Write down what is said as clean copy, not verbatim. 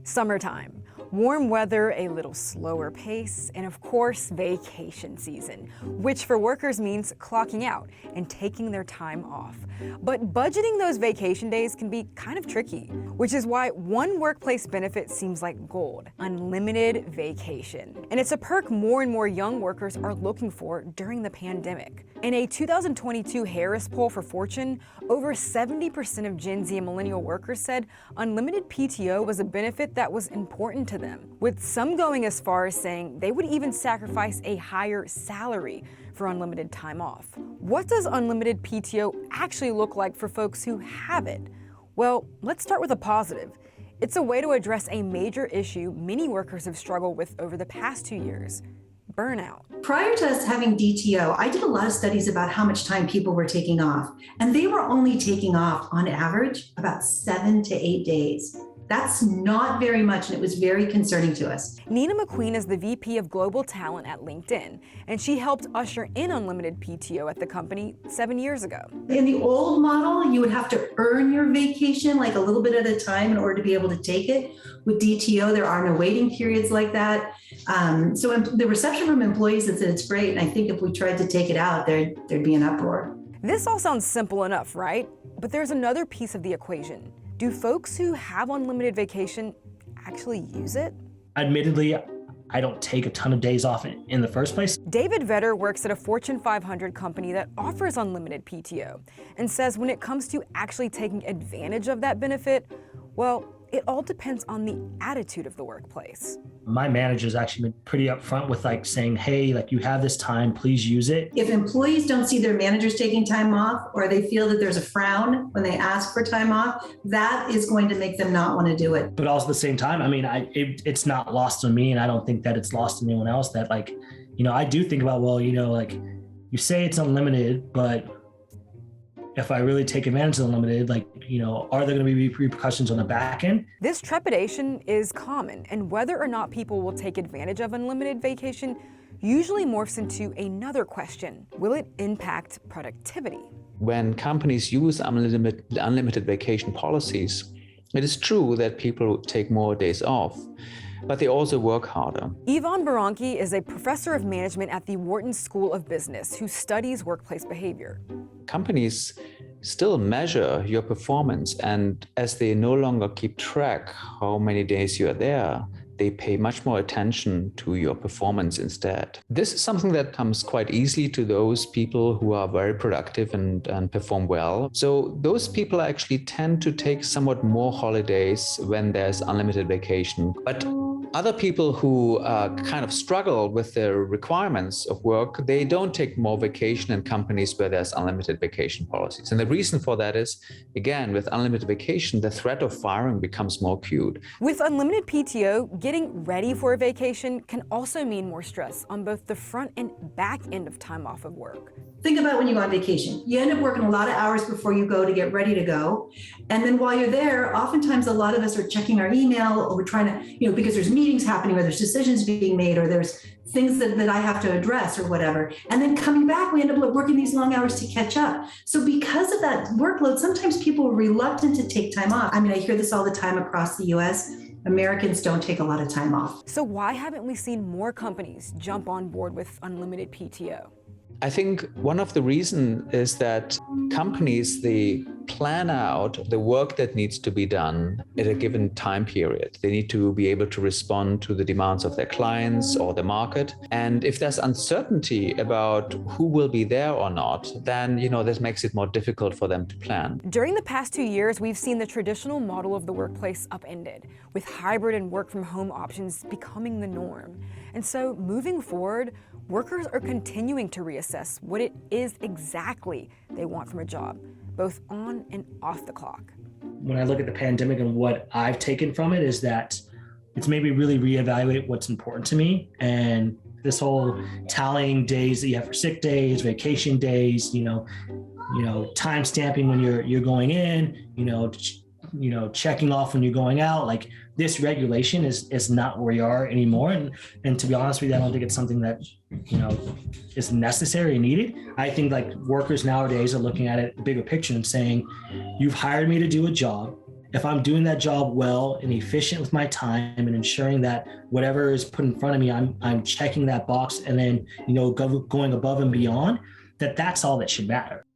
Summertime. Warm weather, a little slower pace, and of course, vacation season, which for workers means clocking out and taking their time off. But budgeting those vacation days can be kind of tricky, which is why one workplace benefit seems like gold: unlimited vacation. And it's a perk more and more young workers are looking for during the pandemic. In a 2022 Harris poll for Fortune, over 70% of Gen Z and millennial workers said unlimited PTO was a benefit that was important to them, with some going as far as saying they would even sacrifice a higher salary for unlimited time off. What does unlimited PTO actually look like for folks who have it? Well, let's start with a positive. It's a way to address a major issue many workers have struggled with over the past 2 years: burnout. Prior to us having DTO, I did a lot of studies about how much time people were taking off, and they were only taking off on average about 7 to 8 days. That's not very much, and it was very concerning to us. Nina McQueen is the VP of Global Talent at LinkedIn, and she helped usher in unlimited PTO at the company 7 years ago. In the old model, you would have to earn your vacation like a little bit at a time in order to be able to take it. With DTO, there are no waiting periods like that. So the reception from employees is that it's great, and I think if we tried to take it out, there'd be an uproar. This all sounds simple enough, right? But there's another piece of the equation. Do folks who have unlimited vacation actually use it? Admittedly, I don't take a ton of days off in the first place. David Vetter works at a Fortune 500 company that offers unlimited PTO and says when it comes to actually taking advantage of that benefit, well, it all depends on the attitude of the workplace. My manager's actually been pretty upfront with saying, hey, you have this time, please use it. If employees don't see their managers taking time off, or they feel that there's a frown when they ask for time off, that is going to make them not want to do it. But also at the same time, it's not lost on me, and I don't think that it's lost on anyone else that I do think about, you say it's unlimited, but if I really take advantage of unlimited, are there going to be repercussions on the back end? This trepidation is common, and whether or not people will take advantage of unlimited vacation usually morphs into another question: will it impact productivity? When companies use unlimited vacation policies, it is true that people take more days off, but they also work harder. Yvonne Baranki is a professor of management at the Wharton School of Business who studies workplace behavior. Companies still measure your performance, and as they no longer keep track how many days you are there, they pay much more attention to your performance instead. This is something that comes quite easily to those people who are very productive and perform well. So those people actually tend to take somewhat more holidays when there's unlimited vacation. But other people who kind of struggle with the requirements of work, they don't take more vacation in companies where there's unlimited vacation policies. And the reason for that is, again, with unlimited vacation, the threat of firing becomes more acute. With unlimited PTO, getting ready for a vacation can also mean more stress on both the front and back end of time off of work. Think about when you go on vacation. You end up working a lot of hours before you go to get ready to go. And then while you're there, oftentimes a lot of us are checking our email, or we're trying to, because there's meetings happening, or there's decisions being made, or there's things that I have to address or whatever. And then coming back, we end up working these long hours to catch up. So because of that workload, sometimes people are reluctant to take time off. I hear this all the time across the US. Americans don't take a lot of time off. So why haven't we seen more companies jump on board with unlimited PTO? I think one of the reasons is that companies, they plan out the work that needs to be done at a given time period. They need to be able to respond to the demands of their clients or the market. And if there's uncertainty about who will be there or not, then, this makes it more difficult for them to plan. During the past 2 years, we've seen the traditional model of the workplace upended, with hybrid and work from home options becoming the norm. And so moving forward, workers are continuing to reassess what it is exactly they want from a job, both on and off the clock. When I look at the pandemic and what I've taken from it is that it's made me really reevaluate what's important to me. And this whole tallying days that you have for sick days, vacation days, time stamping when you're going in, checking off when you're going out, this regulation is not where you are anymore. And to be honest with you, I don't think it's something that, is necessary and needed. I think workers nowadays are looking at it bigger picture and saying, you've hired me to do a job, if I'm doing that job well and efficient with my time and ensuring that whatever is put in front of me, I'm checking that box and then, going above and beyond, that's all that should matter.